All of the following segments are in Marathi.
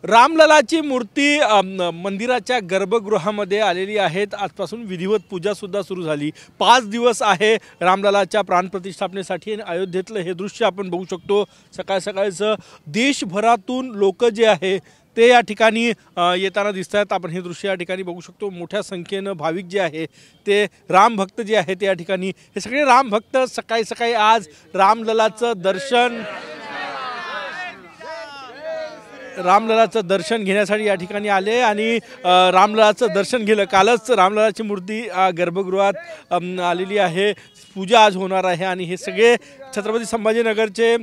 रामललाची मूर्ती मंदिराच्या गर्भगृहामध्ये आलेली आहेत। आजपासून विधिवत पूजासुद्धा सुरू झाली। 5 दिवस आहे रामललाच्या प्राणप्रतिष्ठापनेसाठी आणि अयोध्येतलं हे दृश्य आपण बघू शकतो। सकाळ सकाळचं देशभरातून लोक जे आहे ते या ठिकाणी येताना दिसत आहेत। आपण हे दृश्य या ठिकाणी बघू शकतो। मोठ्या संख्येनं भाविक जे आहे ते राम भक्त जे आहे ते या ठिकाणी हे सगळे राम भक्त सकाळी सकाळी आज रामललाचं दर्शन घेण्यासाठी या ठिकाणी आले आणि रामललाचं दर्शन घेतलं। कालच रामललाची मूर्ती गर्भगृहात आलेली आहे। पूजा आज होणार आहे आणि हे सगळे छत्रपती संभाजीनगरचे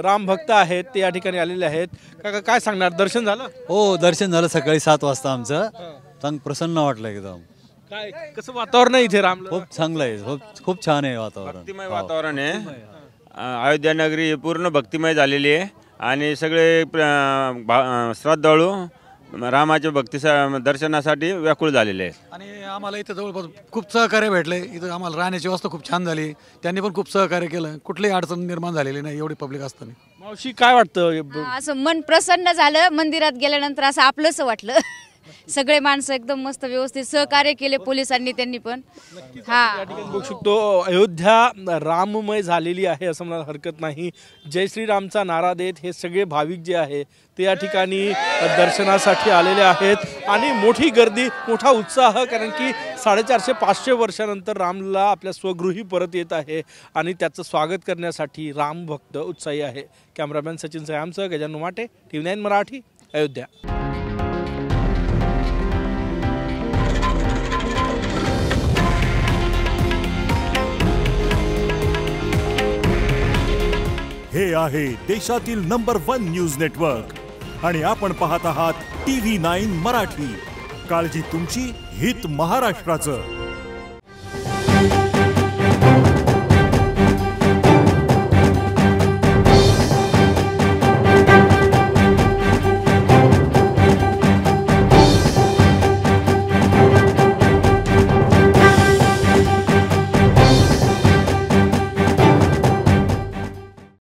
राम भक्त आहेत ते या ठिकाणी आलेले आहेत। काका काय सांगणार, दर्शन झालं? हो, दर्शन झालं सकाळी 7 वाजता आमचं। चांग प्रसन्न वाटलं एकदम। काय कसं वातावरण आहे इथे? रामलला खूप चांगलं आहे, खूप छान आहे वातावरण। भक्तिमय वातावरण आहे। अयोध्या नगरी पूर्ण भक्तिमय झालेली आहे आणि सगळे श्रद्धाळू रामाच्या भक्ती दर्शनासाठी व्याकुळ झालेले आहेत। आणि आम्हाला इथं जवळपास खूप सहकार्य भेटले। इथं आम्हाला राहण्याची व्यवस्था खूप छान झाली। त्यांनी पण खूप सहकार्य केलं। कुठलीही अडचण निर्माण झालेली नाही एवढी पब्लिक असताना। मावशी काय वाटतं? असं मन प्रसन्न झालं। मंदिरात गेल्यानंतर असं आपलंच वाटलं। सगळे माणसं एकदम मस्त व्यवस्थित सहकार्य केले पोलिसांनी, त्यांनी पण। या ठिकाणी बघू शकतो अयोध्या राममय झालेली आहे असं मला हरकत नाही। जय श्रीरामचा नारा देत हे सगळे भाविक जे आहे ते या ठिकाणी दर्शनासाठी आलेले आहेत आणि मोठी गर्दी, मोठा उत्साह, कारण की 450-500 वर्षानंतर रामलला आपल्या स्वगृही परत येत आहे आणि त्याचं स्वागत करण्यासाठी राम भक्त उत्साही आहे। कॅमेरामॅन सचिन सयामसह गजानन माटे, TV9 मराठी, अयोध्या। हे आहे देशातील नंबर 1 न्यूज नेटवर्क आणि आपण पाहत आहात TV9 मराठी। काळजी तुमची, हित महाराष्ट्राचं।